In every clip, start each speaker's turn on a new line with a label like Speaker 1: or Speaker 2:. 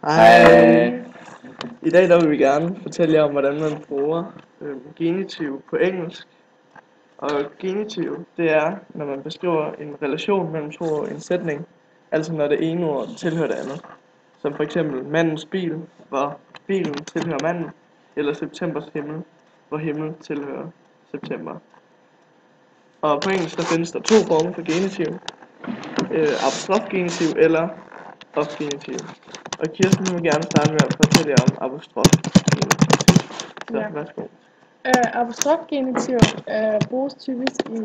Speaker 1: Hej.
Speaker 2: Hej. I dag der vil vi gerne fortælle jer om, hvordan man bruger genitiv på engelsk. Og genitiv, det er, når man beskriver en relation mellem to ord i en sætning. Altså når det ene ord tilhører det andet. Som for eksempel mandens bil, hvor bilen tilhører manden. Eller septembers himmel, hvor himmel tilhører september. Og på engelsk der findes der to former for genitiv. Apostrofgenitiv eller ofgenitiv. Og Kirsten vil gerne starte med at fortælle jer om apostrofgenitiv. Så
Speaker 1: Ja.
Speaker 2: værsgo.
Speaker 1: Apostrofgenitiv bruges typisk i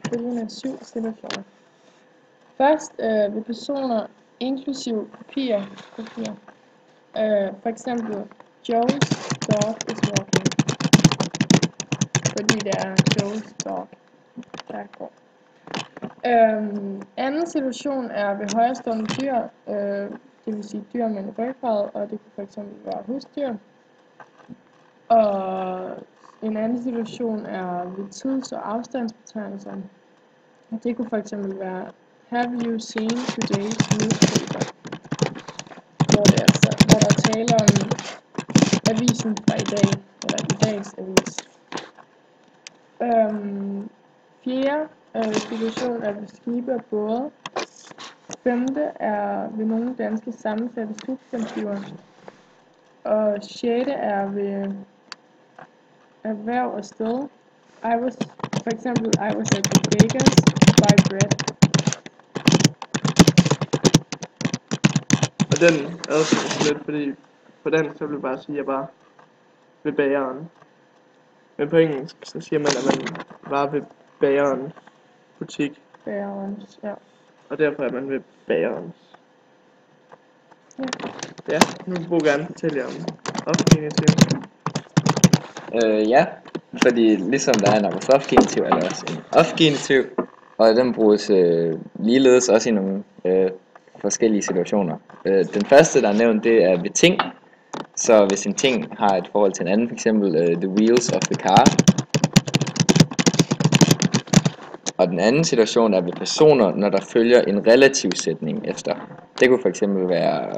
Speaker 1: følgende 7 situationer. Først ved personer inklusiv kopier. For eksempel, Joe's dog is walking. Fordi det er Joe's dog, der går. Anden situation er ved højrestående dyr, det vil sige dyr med en ryggrad, og det kan for eksempel være husdyr. Og en anden situation er ved tids- og afstandsbetegnelser. Det kunne for eksempel være, have you seen today's newspaper? Hvor der er tale om avisen fra i dag, eller i dags avis. Fjerde situation er ved skibe og både. Femte er ved nogle danske sammensatte substantiver. Og sjette er ved erhverv og sted. For eksempel, I was at the baker's to buy bread.
Speaker 2: Og den adskiller lidt, fordi på dansk så vil jeg bare sige, at jeg var ved bageren. Men på engelsk så siger man, at man var ved bagerens butik.
Speaker 1: Bagerens, ja.
Speaker 2: Og derfor er man ved bagerens.
Speaker 1: Ja.
Speaker 2: Ja, nu vil jeg gerne fortælle jer om ofgenitiv.
Speaker 3: Ja, fordi ligesom der er en apostrofgenitiv, er der også en ofgenitiv, og den bruges ligeledes også i nogle forskellige situationer. Den første, der er nævnt, det er ved ting. Så hvis en ting har et forhold til en anden, f.eks. The wheels of the car. Og den anden situation er ved personer, når der følger en relativ sætning efter. Det kunne f.eks. være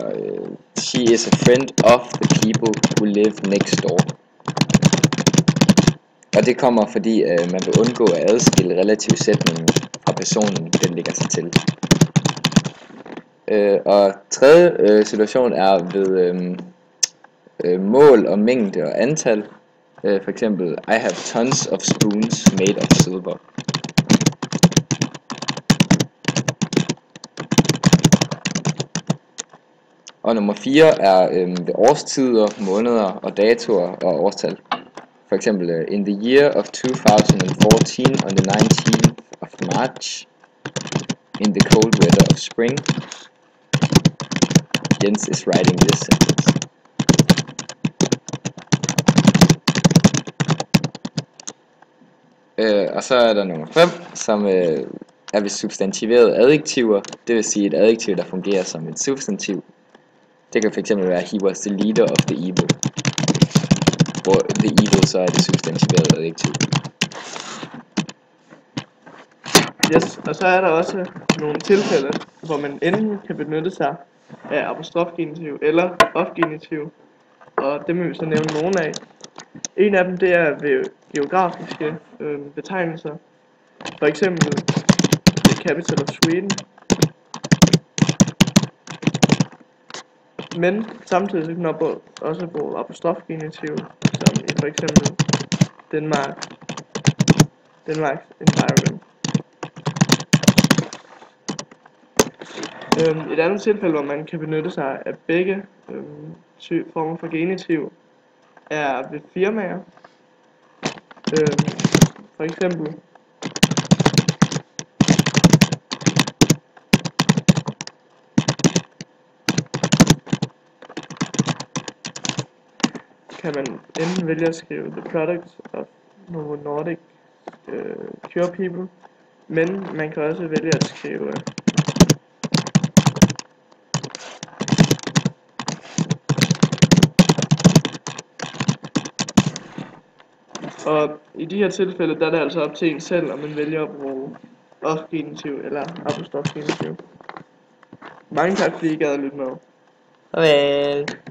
Speaker 3: she is a friend of the people who live next door. Og det kommer fordi man vil undgå at adskille relativ sætningen fra personen, den ligger sig til. Og tredje situation er ved mål og mængde og antal. For eksempel, I have tons of spoons made of silver. Og nummer 4 er ved årstider, måneder og datoer og årstal. For eksempel, in the year of 2014 on the 19th of March, in the cold weather of spring, Jens is writing this sentence. Og så er der nummer 5, som er ved substantiverede adjektiver. Det vil sige et adjektiv, der fungerer som et substantiv. Det kan fx være, he was the leader of the evil. Hvor the evil så er det substantiverede adjektiv.
Speaker 2: Yes, og så er der også nogle tilfælde, hvor man enten kan benytte sig af apostrofgenitiv eller ofgenitiv. Og dem vil vi så nævne nogle af. En af dem det er ved geografiske betegnelser. For eksempel the capital of Sweden. Men samtidig kan man også bruge apostrofgenitiv, som i for eksempel Denmark's environment. Et andet tilfælde, hvor man kan benytte sig af begge former for genitiv, er ved firmaer. For eksempel kan man enten vælge at skrive the products of Novo Nordisk Cure People, men man kan også vælge at skrive og i de her tilfælde, der er det altså op til en selv, om man vælger at bruge ofgenitiv eller apostrofgenitiv. Mange tak fordi I gad at lytte med.
Speaker 3: Farvel.